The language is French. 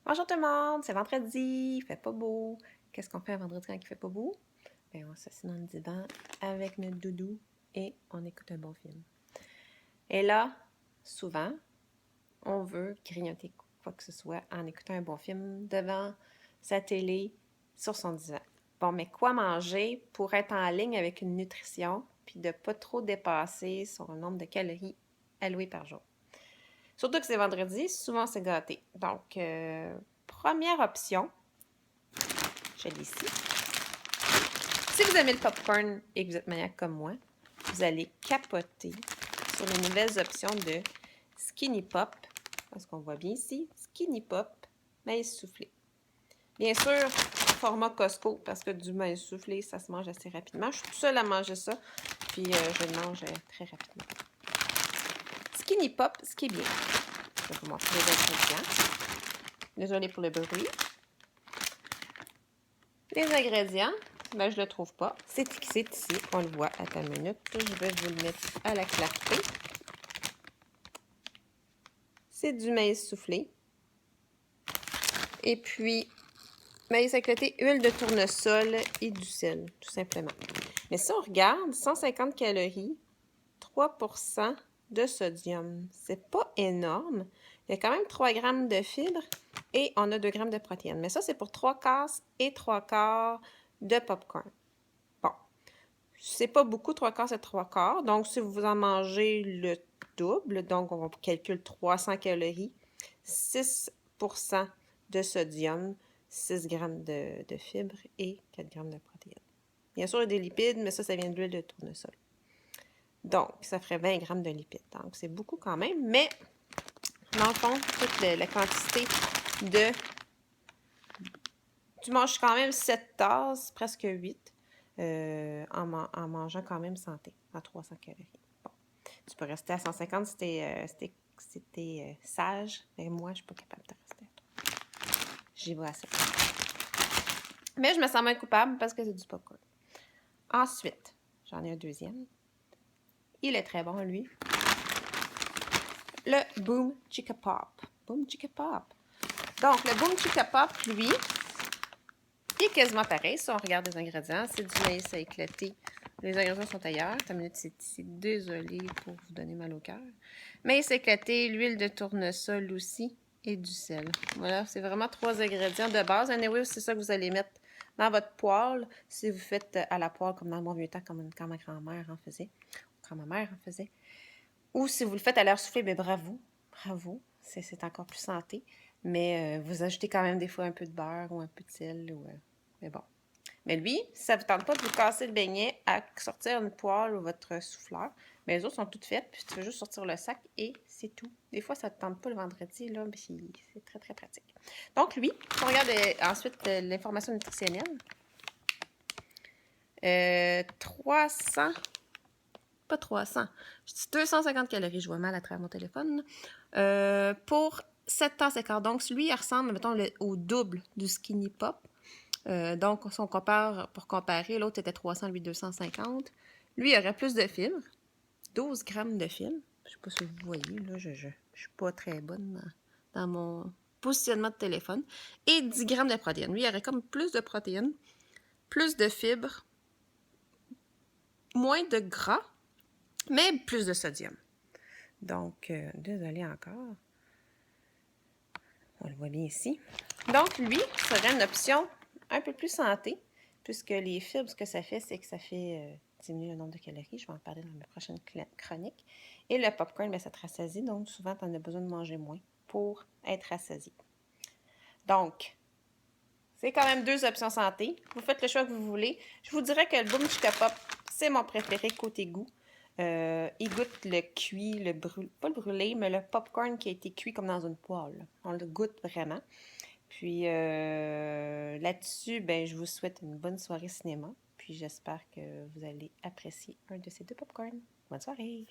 Bonjour tout le monde, c'est vendredi, il fait pas beau. Qu'est-ce qu'on fait un vendredi quand il fait pas beau? Bien, on s'assied dans le divan avec notre doudou et on écoute un bon film. Et là, souvent, on veut grignoter quoi que ce soit en écoutant un bon film devant sa télé sur son divan. Bon, mais quoi manger pour être en ligne avec une nutrition puis de pas trop dépasser son nombre de calories allouées par jour? Surtout que c'est vendredi, souvent c'est gâté. Donc, première option, je l'ai ici. Si vous aimez le popcorn et que vous êtes maniaque comme moi, vous allez capoter sur les nouvelles options de Skinny Pop. Parce qu'on voit bien ici, Skinny Pop, maïs soufflé. Bien sûr, format Costco, parce que du maïs soufflé, ça se mange assez rapidement. Je suis toute seule à manger ça, puis je le mange très rapidement. Skinny Pop, ce qui est bien. Je vais vous montrer les ingrédients. Désolée pour le bruit. Les ingrédients, ben je le trouve pas. C'est ici, on le voit. Attends une minute, je vais vous le mettre à la clarté. C'est du maïs soufflé. Et puis, maïs éclaté, huile de tournesol et du sel, tout simplement. Mais si on regarde, 150 calories, 3% de sodium. C'est pas énorme. Il y a quand même 3 grammes de fibres et on a 2 grammes de protéines. Mais ça, c'est pour 3 quarts et 3 quarts de popcorn. Bon. C'est pas beaucoup, 3 quarts, c'est 3 quarts. Donc, si vous en mangez le double, donc on calcule 300 calories, 6% de sodium, 6 grammes de fibres et 4 grammes de protéines. Bien sûr, il y a des lipides, mais ça vient de l'huile de tournesol. Donc, ça ferait 20 grammes de lipides. Donc, c'est beaucoup quand même, mais dans le fond, toute la quantité de... Tu manges quand même 7 tasses, presque 8, en mangeant quand même santé, à 300 calories. Bon, tu peux rester à 150 si t'es sage, mais moi, je suis pas capable de rester à 3. J'y vais à 7. Mais je me sens moins coupable parce que c'est du popcorn. Ensuite, j'en ai un deuxième. Il est très bon, lui. Le Boom Chicka Pop. Boom Chicka Pop. Donc, le Boom Chicka Pop, lui, il est quasiment pareil. Si on regarde les ingrédients, c'est du maïs à éclater. Les ingrédients sont ailleurs. T'as une minute, c'est désolé pour vous donner mal au cœur. Maïs éclaté, l'huile de tournesol aussi et du sel. Voilà, c'est vraiment 3 ingrédients de base. Anyway, c'est ça que vous allez mettre dans votre poêle si vous faites à la poêle comme dans le bon vieux temps, comme quand ma grand-mère en faisait, quand ma mère en faisait. Ou si vous le faites à l'air soufflé, bien bravo, bravo, c'est encore plus santé. Mais vous ajoutez quand même des fois un peu de beurre ou un peu de sel. Mais bon. Mais lui, si ça ne vous tente pas de vous casser le beignet à sortir une poêle ou votre souffleur, mais les autres sont toutes faites, puis tu fais juste sortir le sac et c'est tout. Des fois, ça ne te tente pas le vendredi, là, mais c'est très, très pratique. Donc lui, si on regarde ensuite l'information nutritionnelle, 300... Pas 300. Je dis 250 calories. Je vois mal à travers mon téléphone. Pour 7 tasses d'écart. Donc, lui, il ressemble, mettons, au double du Skinny Pop. Donc, si on compare, pour comparer, l'autre était 300, lui 250. Lui, il aurait plus de fibres. 12 grammes de fibres. Je ne sais pas si vous voyez, là, je ne suis pas très bonne dans mon positionnement de téléphone. Et 10 grammes de protéines. Lui, il aurait comme plus de protéines, plus de fibres, moins de gras, mais plus de sodium. Donc, désolé encore. On le voit bien ici. Donc, lui serait une option un peu plus santé, puisque les fibres, ce que ça fait, c'est que ça fait diminuer le nombre de calories. Je vais en parler dans ma prochaine chronique. Et le popcorn, bien, ça te rassasie, donc souvent, tu en as besoin de manger moins pour être rassasié. Donc, c'est quand même 2 options santé. Vous faites le choix que vous voulez. Je vous dirais que le Boom Chicka Pop, c'est mon préféré côté goût. Il goûte le cuit, pas le brûlé, mais le popcorn qui a été cuit comme dans une poêle. On le goûte vraiment. Puis là-dessus, ben, je vous souhaite une bonne soirée cinéma. Puis j'espère que vous allez apprécier un de ces 2 popcorns. Bonne soirée!